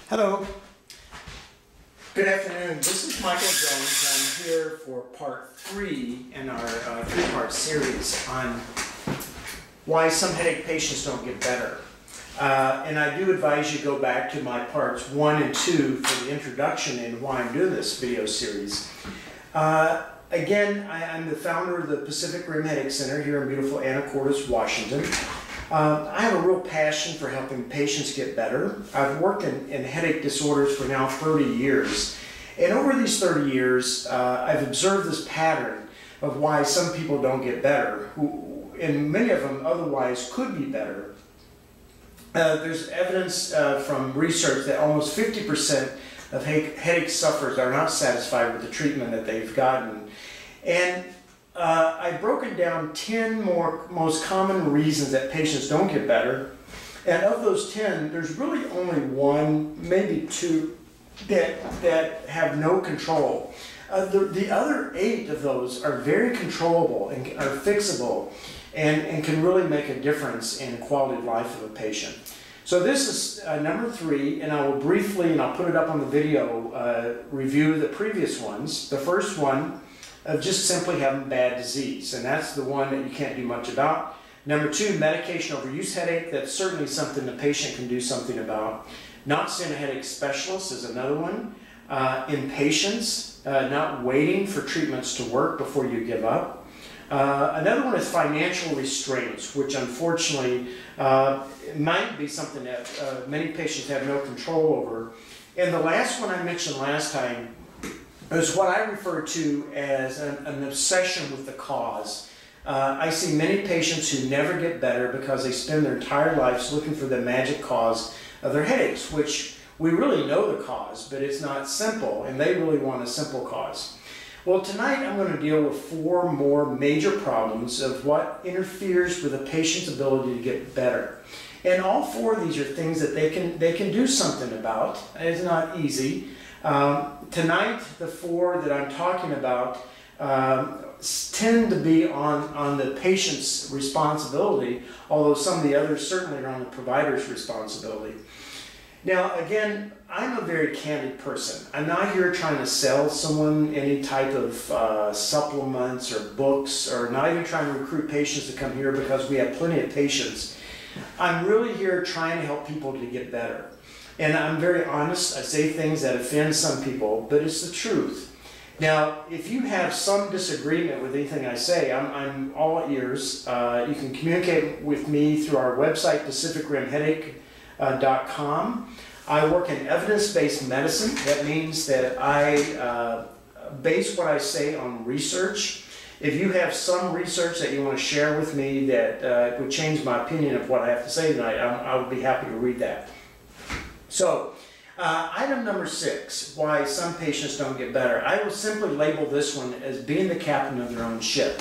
Hello. Good afternoon. This is Michael Jones. I'm here for part 3 in our 3-part series on why some headache patients don't get better. And I do advise you go back to my parts 1 and 2 for the introduction and why I'm doing this video series. Again, I'm the founder of the Pacific Rim Headache Center here in beautiful Anacortes, Washington. I have a real passion for helping patients get better. I've worked in headache disorders for now 30 years. And over these 30 years, I've observed this pattern of why some people don't get better, and many of them otherwise could be better. There's evidence from research that almost 50% of headache sufferers are not satisfied with the treatment that they've gotten. And I've broken down 10 most common reasons that patients don't get better. And of those 10, there's really only 1, maybe 2 that have no control. The other 8 of those are very controllable and are fixable and can really make a difference in the quality of life of a patient. So this is number 3, and I will briefly, and I'll put it up on the video, review the previous ones. The first one of just simply having bad disease, and that's the one that you can't do much about. Number 2, medication overuse headache. That's certainly something the patient can do something about. Not seeing a headache specialist is another one. Impatience, not waiting for treatments to work before you give up. Another one is financial restraints, which unfortunately might be something that many patients have no control over. And the last one I mentioned last time is what I refer to as an obsession with the cause. I see many patients who never get better because they spend their entire lives looking for the magic cause of their headaches, which we really know the cause, but it's not simple, and they really want a simple cause. Well, tonight I'm going to deal with 4 more major problems of what interferes with a patient's ability to get better. And all 4 of these are things that they can do something about. It's not easy. Tonight, the 4 that I'm talking about tend to be on the patient's responsibility, although some of the others certainly are on the provider's responsibility. Now, again, I'm a very candid person. I'm not here trying to sell someone any type of supplements or books, or not even trying to recruit patients to come here because we have plenty of patients. I'm really here trying to help people to get better. And I'm very honest. I say things that offend some people, but it's the truth. Now, if you have some disagreement with anything I say, I'm all ears. You can communicate with me through our website, pacificrimheadache.com. I work in evidence-based medicine. That means that I base what I say on research. If you have some research that you want to share with me that would change my opinion of what I have to say tonight, I would be happy to read that. So, item number 6, why some patients don't get better. I will simply label this one as being the captain of their own ship.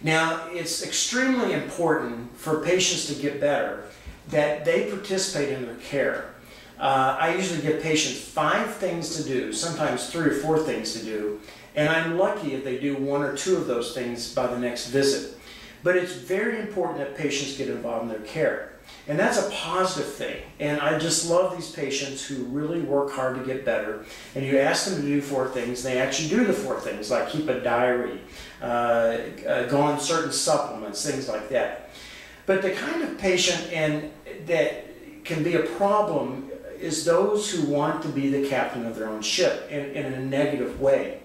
Now, it's extremely important for patients to get better that they participate in their care. I usually give patients 5 things to do, sometimes 3 or 4 things to do, and I'm lucky if they do 1 or 2 of those things by the next visit. But it's very important that patients get involved in their care. And that's a positive thing. And I just love these patients who really work hard to get better. And you ask them to do 4 things, they actually do the 4 things, like keep a diary, go on certain supplements, things like that. But the kind of patient that can be a problem is those who want to be the captain of their own ship in a negative way.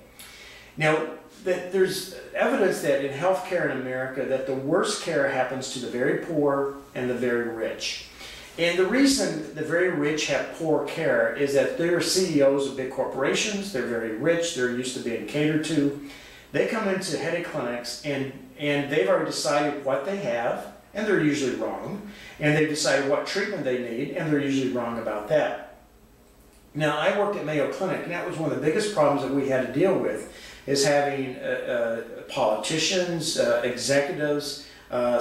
Now, there's evidence that in healthcare in America that the worst care happens to the very poor and the very rich. And the reason the very rich have poor care is that they're CEOs of big corporations, they're very rich, they're used to being catered to. They come into headache clinics and they've already decided what they have, and they're usually wrong. And they've decided what treatment they need, and they're usually wrong about that. Now, I worked at Mayo Clinic, and that was one of the biggest problems that we had to deal with, is having politicians, executives,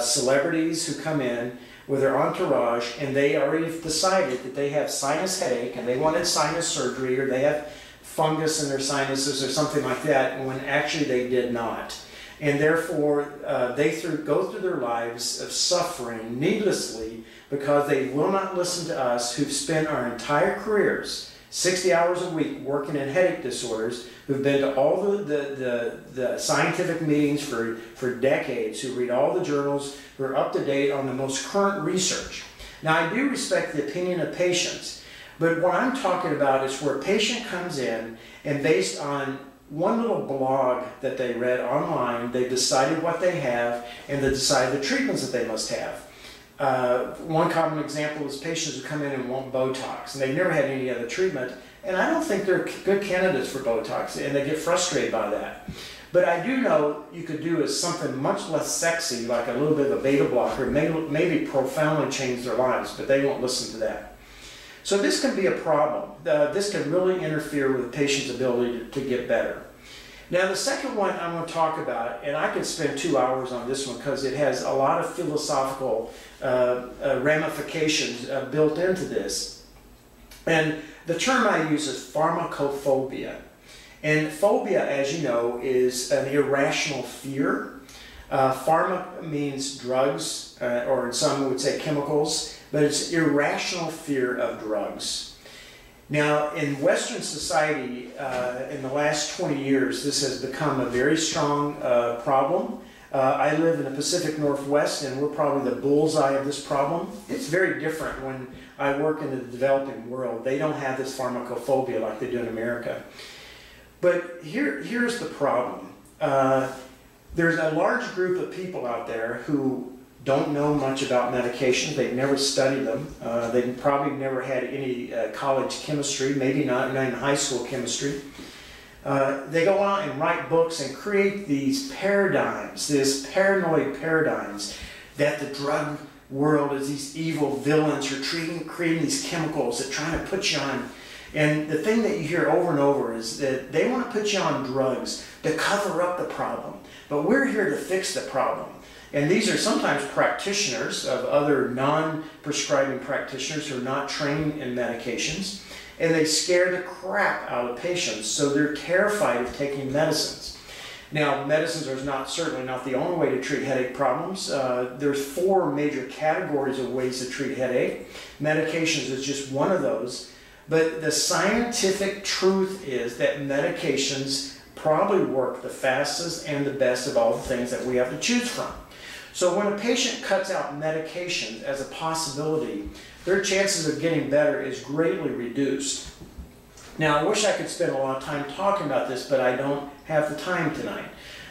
celebrities who come in with their entourage, and they already decided that they have sinus headache, and they wanted sinus surgery, or they have fungus in their sinuses or something like that, when actually they did not. And therefore, they go through their lives of suffering needlessly because they will not listen to us who've spent our entire careers, 60 hours a week, working in headache disorders, who've been to all the scientific meetings for decades, who read all the journals, who are up to date on the most current research. Now, I do respect the opinion of patients, but what I'm talking about is where a patient comes in and based on one little blog that they read online, they've decided what they have and they decide the treatments that they must have. One common example is patients who come in and want Botox, and they've never had any other treatment, and I don't think they're good candidates for Botox, and they get frustrated by that. But I do know you could do is something much less sexy, like a little bit of a beta blocker, maybe profoundly change their lives, but they won't listen to that. So this can be a problem. This can really interfere with the patient's ability to get better. Now the second one I'm going to talk about, and I could spend 2 hours on this one because it has a lot of philosophical ramifications built into this. And the term I use is pharmacophobia. And phobia, as you know, is an irrational fear. Pharma means drugs, or some would say chemicals, but it's irrational fear of drugs. Now, in Western society, in the last 20 years, this has become a very strong problem. I live in the Pacific Northwest, and we're probably the bullseye of this problem. It's very different when I work in the developing world. They don't have this pharmacophobia like they do in America. But here's the problem. There's a large group of people out there who don't know much about medications. They've never studied them. They've probably never had any college chemistry, maybe not in high school chemistry. They go out and write books and create these paradigms, these paranoid paradigms, that the drug world is these evil villains who are creating these chemicals that are trying to put you on. And the thing that you hear over and over is that they want to put you on drugs to cover up the problem. But we're here to fix the problem. And these are sometimes practitioners of other non-prescribing practitioners who are not trained in medications. And they scare the crap out of patients, so they're terrified of taking medicines. Now, medicines are certainly not the only way to treat headache problems. There's 4 major categories of ways to treat headache. Medications is just one of those. But the scientific truth is that medications probably work the fastest and the best of all the things that we have to choose from. So when a patient cuts out medications as a possibility, their chances of getting better is greatly reduced. Now, I wish I could spend a lot of time talking about this, but I don't have the time tonight.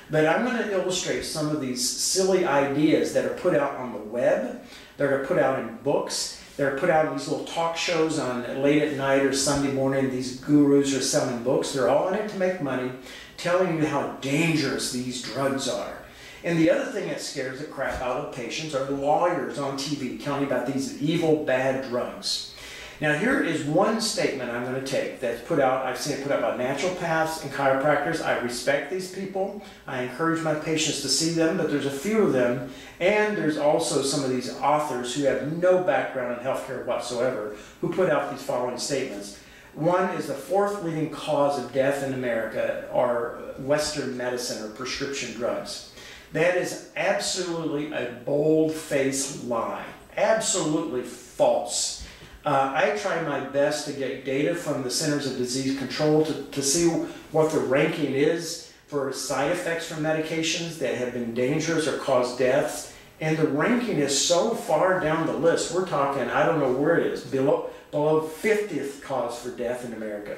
But I'm going to illustrate some of these silly ideas that are put out on the web, that are put out in books, they're put out in these little talk shows on late at night or Sunday morning. These gurus are selling books. They're all in it to make money, telling you how dangerous these drugs are. And the other thing that scares the crap out of patients are lawyers on TV telling you about these evil, bad drugs. Now here is one statement I'm going to take that's put out, I've seen it put out by naturopaths and chiropractors. I respect these people. I encourage my patients to see them, but there's a few of them. And there's also some of these authors who have no background in healthcare whatsoever who put out these following statements. One is the 4th leading cause of death in America are Western medicine or prescription drugs. That is absolutely a bold-faced lie. Absolutely false. I try my best to get data from the Centers of Disease Control to see what the ranking is for side effects from medications that have been dangerous or caused deaths. And the ranking is so far down the list. We're talking, I don't know where it is, below 50th cause for death in America.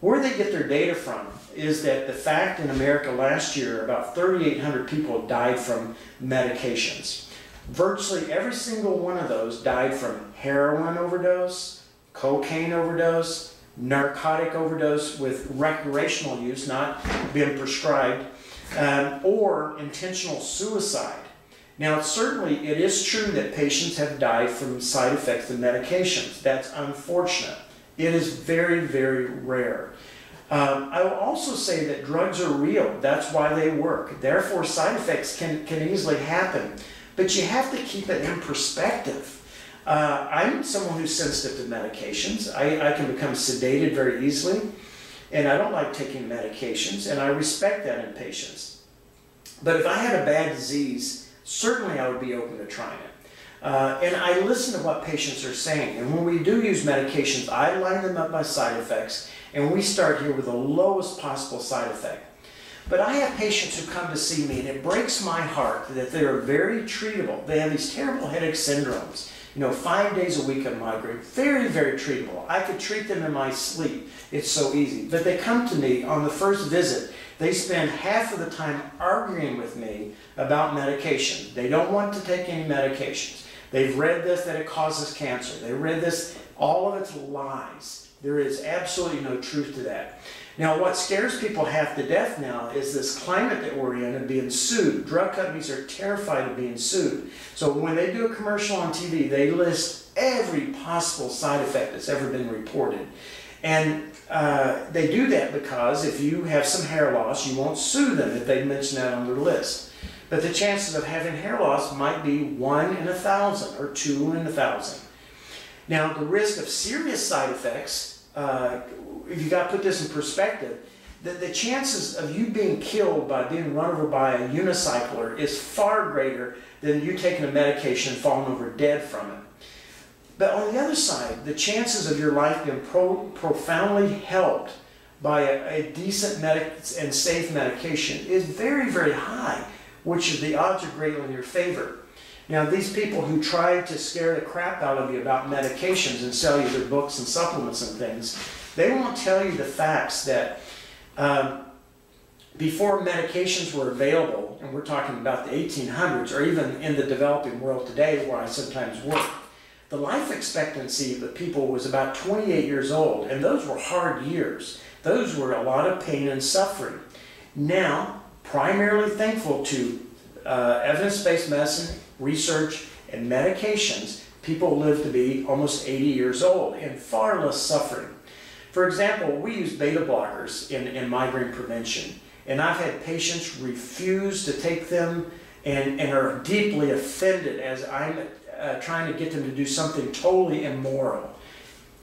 Where they get their data from is that the fact in America last year, about 3,800 people died from medications. Virtually every single one of those died from heroin overdose, cocaine overdose, narcotic overdose with recreational use, not being prescribed, or intentional suicide. Now, certainly it is true that patients have died from side effects of medications. That's unfortunate. It is very, very rare. I will also say that drugs are real. That's why they work. Therefore, side effects can easily happen. But you have to keep it in perspective. I'm someone who's sensitive to medications. I can become sedated very easily, and I don't like taking medications, and I respect that in patients. But if I had a bad disease, certainly I would be open to trying it. And I listen to what patients are saying. And when we do use medications, I line them up by side effects, and we start here with the lowest possible side effect. But I have patients who come to see me, and it breaks my heart that they are very treatable. They have these terrible headache syndromes, 5 days a week of migraine, very, very treatable. I could treat them in my sleep. It's so easy. But they come to me on the first visit. They spend half of the time arguing with me about medication. They don't want to take any medications. They've read this, that it causes cancer. They read this, all of it's lies. There is absolutely no truth to that. Now, what scares people half to death now is this climate that we're in and being sued. Drug companies are terrified of being sued. So when they do a commercial on TV, they list every possible side effect that's ever been reported. And they do that because if you have some hair loss, you won't sue them if they mention that on their list. But the chances of having hair loss might be 1 in 1,000 or 2 in 1,000. Now, the risk of serious side effects, if you got to put this in perspective, the chances of you being killed by being run over by a unicycler is far greater than you taking a medication and falling over dead from it. But on the other side, the chances of your life being profoundly helped by a decent and safe medication is very, very high, which the odds are greatly in your favor. Now, these people who try to scare the crap out of you about medications and sell you their books and supplements and things, they won't tell you the facts that before medications were available, and we're talking about the 1800s, or even in the developing world today where I sometimes work, the life expectancy of the people was about 28 years old, and those were hard years. Those were a lot of pain and suffering. Now, primarily thankful to evidence-based medicine, research, and medications, people live to be almost 80 years old and far less suffering. For example, we use beta blockers in migraine prevention, and I've had patients refuse to take them and are deeply offended as I'm trying to get them to do something totally immoral.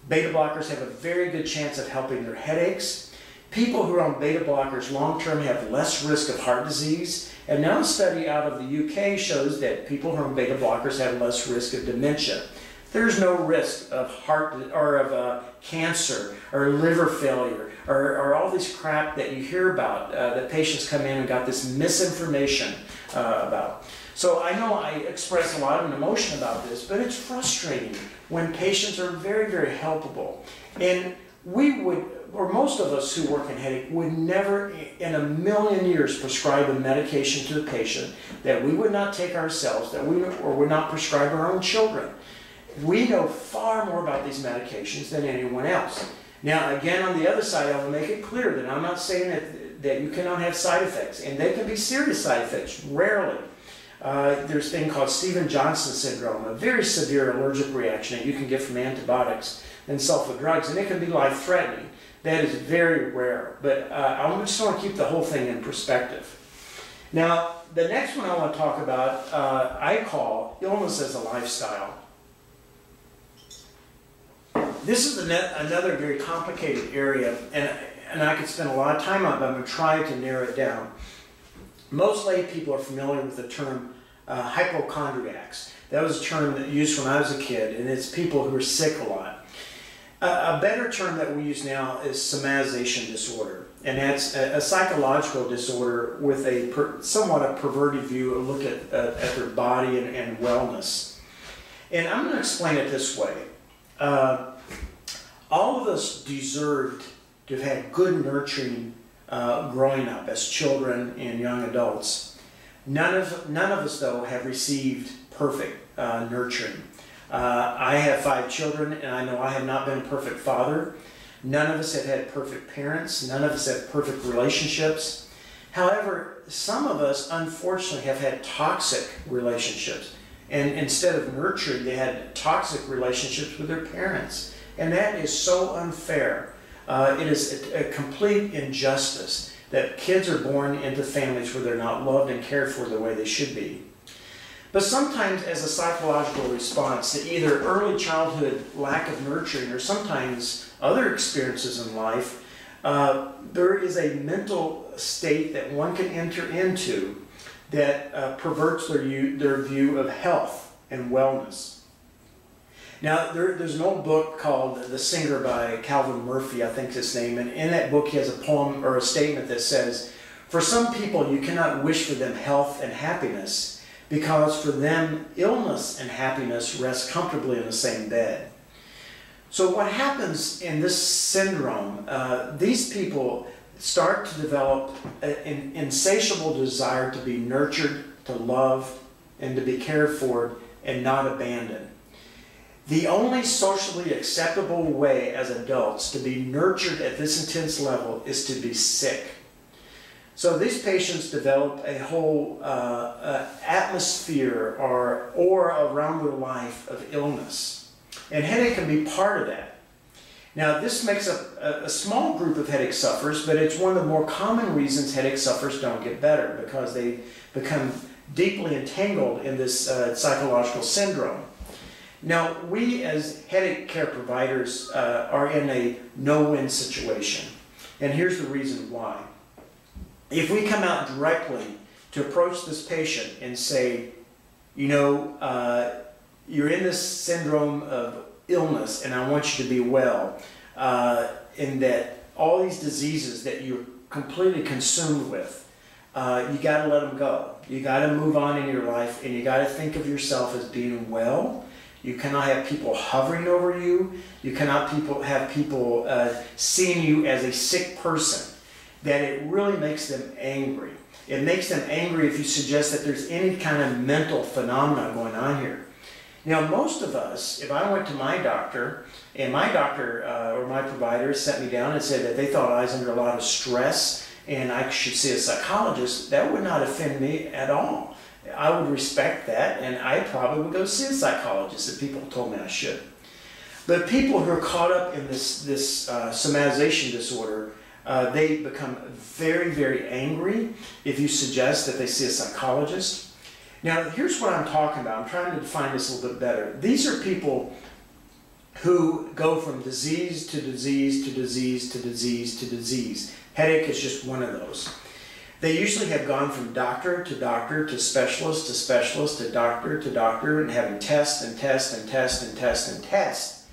Beta blockers have a very good chance of helping their headaches. People who are on beta blockers long-term have less risk of heart disease. And now a study out of the UK shows that people who are on beta blockers have less risk of dementia. There's no risk of heart or of cancer or liver failure or all this crap that you hear about that patients come in and got this misinformation about. So I know I express a lot of emotion about this, but it's frustrating when patients are very, very helpable. And we would, or most of us who work in headache, would never in a million years prescribe a medication to a patient that we would not take ourselves, that we would not prescribe our own children. We know far more about these medications than anyone else. Now, again, on the other side, I will make it clear that I'm not saying that you cannot have side effects, and they can be serious side effects, rarely. There's a thing called Stevens-Johnson syndrome, a very severe allergic reaction that you can get from antibiotics and sulfa drugs, and it can be life-threatening. That is very rare, but I just want to keep the whole thing in perspective. Now, the next one I want to talk about, I call illness as a lifestyle. This is another very complicated area, and I could spend a lot of time on it, but I'm going to try to narrow it down. Most lay people are familiar with the term hypochondriacs. That was a term that used when I was a kid, and it's people who are sick a lot. A better term that we use now is somatization disorder, and that's a psychological disorder with a somewhat a perverted view, a look at their body and wellness. And I'm going to explain it this way. All of us deserved to have had good nurturing growing up as children and young adults. None of us, though, have received perfect nurturing. I have 5 children, and I know I have not been a perfect father. None of us have had perfect parents. None of us have perfect relationships. However, some of us, unfortunately, have had toxic relationships. And instead of nurturing, they had toxic relationships with their parents. And that is so unfair. It is a complete injustice that kids are born into families where they're not loved and cared for the way they should be. But sometimes as a psychological response to either early childhood lack of nurturing or sometimes other experiences in life, there is a mental state that one can enter into that perverts their view of health and wellness. Now, there's an old book called The Singer by Calvin Murphy, I think is his name, and in that book he has a poem or a statement that says, "For some people you cannot wish for them health and happiness, because for them illness and happiness rest comfortably in the same bed." So what happens in this syndrome, these people start to develop an insatiable desire to be nurtured, to love, and to be cared for and not abandoned. The only socially acceptable way as adults to be nurtured at this intense level is to be sick. So these patients develop a whole atmosphere or aura around their life of illness. And headache can be part of that. Now, this makes up a small group of headache sufferers, but it's one of the more common reasons headache sufferers don't get better, because they become deeply entangled in this psychological syndrome. Now, we as headache care providers are in a no-win situation. And here's the reason why. If we come out directly to approach this patient and say, you know, you're in this syndrome of illness and I want you to be well, in that all these diseases that you're completely consumed with, you got to let them go. You got to move on in your life, and you got to think of yourself as being well. You cannot have people hovering over you. You cannot have people seeing you as a sick person. That it really makes them angry. It makes them angry if you suggest that there's any kind of mental phenomenon going on here. Now, most of us, if I went to my doctor, and my doctor or my provider sat me down and said that they thought I was under a lot of stress and I should see a psychologist, that would not offend me at all. I would respect that, and I probably would go see a psychologist if people told me I should. But people who are caught up in this somatization disorder, they become very, very angry if you suggest that they see a psychologist. Now, here's what I'm talking about. I'm trying to define this a little bit better. These are people who go from disease to disease to disease to disease to disease. Headache is just one of those. They usually have gone from doctor to specialist to doctor, and having tests and tests and tests and tests and tests.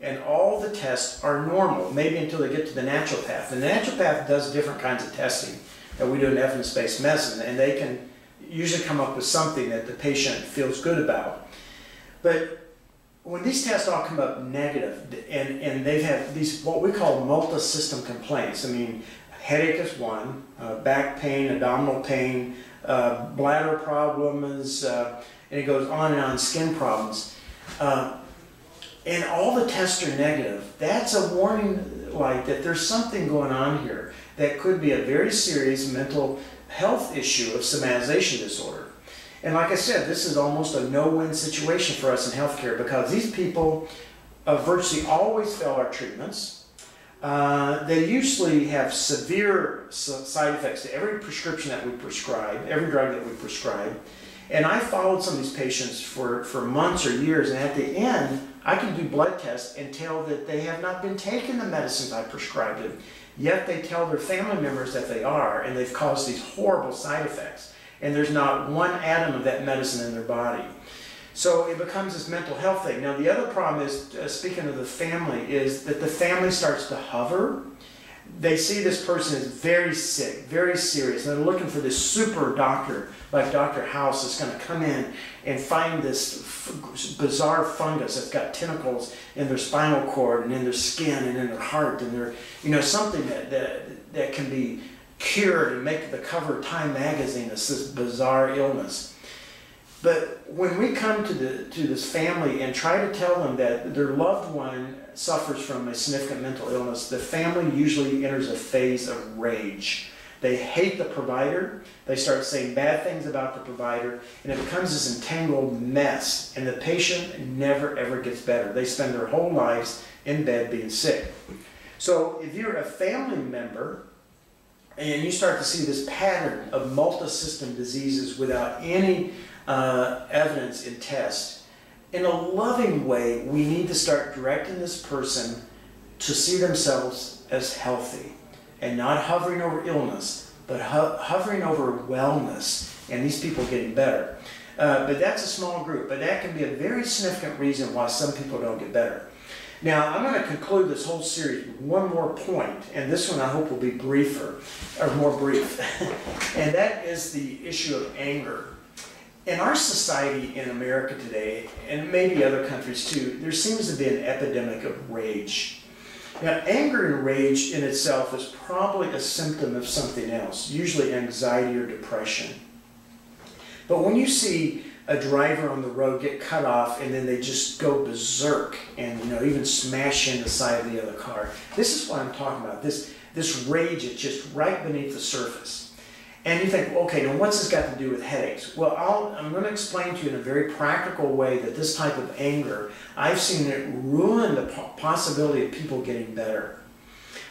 And all the tests are normal, maybe until they get to the naturopath. And the naturopath does different kinds of testing that we do in evidence-based medicine, and they can usually come up with something that the patient feels good about. But when these tests all come up negative, and they've had these what we call multi-system complaints. I mean, headache is one, back pain, abdominal pain, bladder problems, and it goes on and on, skin problems. And all the tests are negative. That's a warning light that there's something going on here that could be a very serious mental health issue of somatization disorder. And like I said, this is almost a no-win situation for us in healthcare, because these people virtually always fail our treatments. They usually have severe side effects to every prescription that we prescribe, every drug that we prescribe. And I followed some of these patients for months or years, and at the end, I can do blood tests and tell that they have not been taking the medicines I prescribed them, yet they tell their family members that they are, and they've caused these horrible side effects. And there's not one atom of that medicine in their body. So it becomes this mental health thing. Now, the other problem is, speaking of the family, is that the family starts to hover. They see this person is very sick, very serious, and they're looking for this super doctor, like Dr. House, that's going to come in and find this bizarre fungus that's got tentacles in their spinal cord and in their skin and in their heart, and they're, you know, something that can be cured and make the cover of Time magazine. It's this bizarre illness. But when we come to this family and try to tell them that their loved one suffers from a significant mental illness, the family usually enters a phase of rage. They hate the provider, they start saying bad things about the provider, and it becomes this entangled mess, and the patient never ever gets better. They spend their whole lives in bed being sick. So if you're a family member and you start to see this pattern of multi-system diseases without any evidence in tests, in a loving way, we need to start directing this person to see themselves as healthy and not hovering over illness, but hovering over wellness and these people getting better. But that's a small group, but that can be a very significant reason why some people don't get better. Now, I'm going to conclude this whole series with one more point, and this one I hope will be briefer, or more brief, and that is the issue of anger. In our society in America today, and maybe other countries too, there seems to be an epidemic of rage. Now, anger and rage in itself is probably a symptom of something else, usually anxiety or depression. But when you see a driver on the road get cut off and then they just go berserk and even smash in the side of the other car, this is what I'm talking about. This rage is just right beneath the surface. And you think, okay, now what's this got to do with headaches? Well, I'm going to explain to you in a very practical way that this type of anger, I've seen it ruin the possibility of people getting better.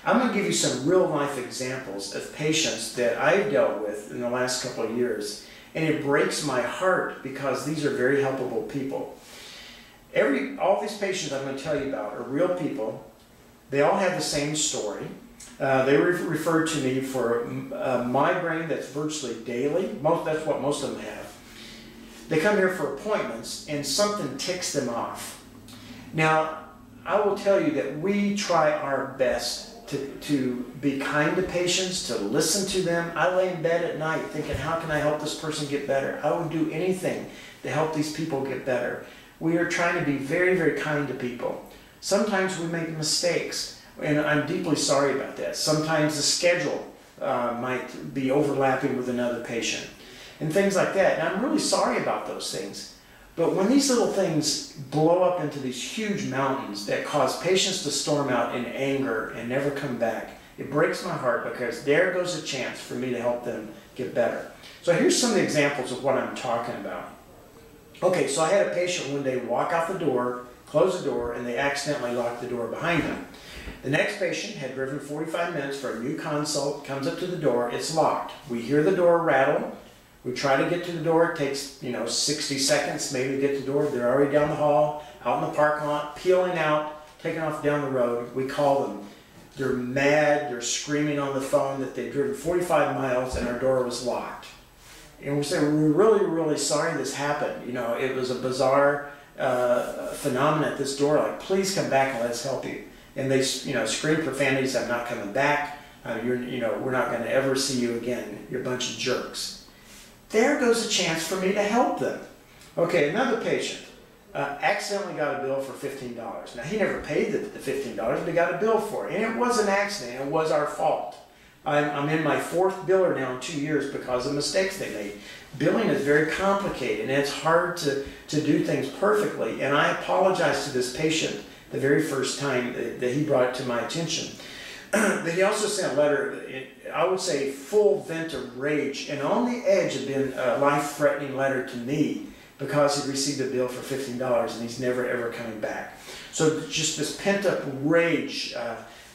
I'm going to give you some real life examples of patients that I've dealt with in the last couple of years. And it breaks my heart because these are very helpable people. All these patients I'm going to tell you about are real people. They all have the same story. They were referred to me for a migraine that's virtually daily. That's what most of them have. They come here for appointments and something ticks them off. Now, I will tell you that we try our best to be kind to patients, to listen to them. I lay in bed at night thinking, how can I help this person get better? I would do anything to help these people get better. We are trying to be very, very kind to people. Sometimes we make mistakes. And I'm deeply sorry about that. Sometimes the schedule might be overlapping with another patient and things like that. And I'm really sorry about those things. But when these little things blow up into these huge mountains that cause patients to storm out in anger and never come back, it breaks my heart because there goes a chance for me to help them get better. So here's some of the examples of what I'm talking about. Okay, so I had a patient one day walk out the door, close the door, and they accidentally locked the door behind them. The next patient had driven 45 minutes for a new consult, comes up to the door, it's locked. We hear the door rattle. We try to get to the door. It takes, 60 seconds maybe to get to the door. They're already down the hall, out in the parking lot, peeling out, taking off down the road. We call them. They're mad. They're screaming on the phone that they've driven 45 miles and our door was locked. And we say, we're really, really sorry this happened. It was a bizarre phenomenon at this door. Like, please come back and let's help you. And they, scream profanities. I'm not coming back. We're not going to ever see you again. You're a bunch of jerks. There goes a chance for me to help them. Okay, another patient accidentally got a bill for $15. Now, he never paid the $15, but he got a bill for it. And it was an accident. It was our fault. I'm in my 4th biller now in 2 years because of mistakes they made. Billing is very complicated, and it's hard to do things perfectly. And I apologize to this patient the very first time that he brought it to my attention. But he also sent a letter, I would say full vent of rage, and on the edge had been a life-threatening letter to me because he received a bill for $15 and he's never ever coming back. So just this pent-up rage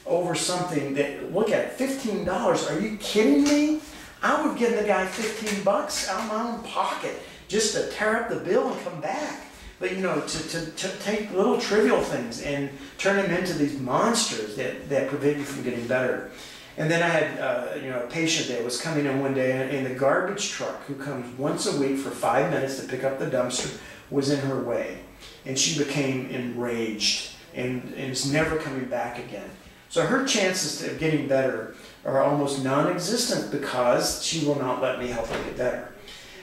over something that, look at it, $15, are you kidding me? I would give the guy $15 out of my own pocket just to tear up the bill and come back. But to take little trivial things and turn them into these monsters that prevent you from getting better. And then I had a patient that was coming in one day, and the garbage truck, who comes once a week for 5 minutes to pick up the dumpster, was in her way. And she became enraged and is never coming back again. So her chances of getting better are almost non-existent because she will not let me help her get better.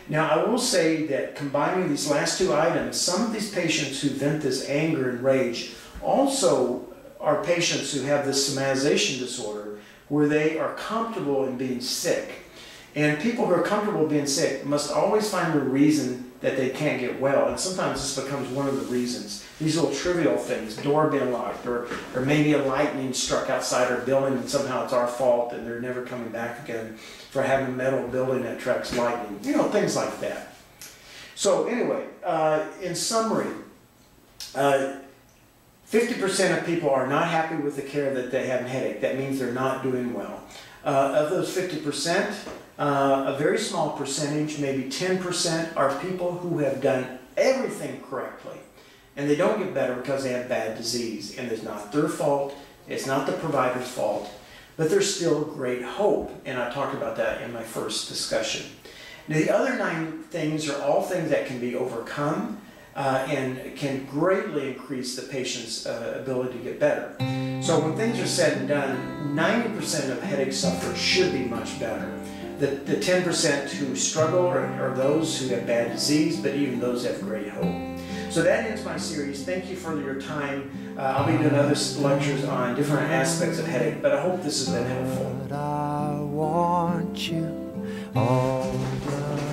Now, I will say that combining these last 2 items, some of these patients who vent this anger and rage also are patients who have this somatization disorder where they are comfortable in being sick. And people who are comfortable being sick must always find a reason that they can't get well. And sometimes this becomes one of the reasons. These little trivial things, door being locked, or maybe a lightning struck outside our building and somehow it's our fault and they're never coming back again for having a metal building that attracts lightning. Things like that. So anyway, in summary, 50% of people are not happy with the care that they have in headache. That means they're not doing well. Of those 50%, a very small percentage, maybe 10%, are people who have done everything correctly. And they don't get better because they have bad disease. And it's not their fault. It's not the provider's fault. But there's still great hope. And I talked about that in my first discussion. Now, the other 9 things are all things that can be overcome and can greatly increase the patient's ability to get better. So when things are said and done, 90% of headache sufferers should be much better. The 10% who struggle are those who have bad disease, but even those have great hope. So that ends my series. Thank you for your time. I'll be doing other lectures on different aspects of headache, but I hope this has been helpful. But I want you all the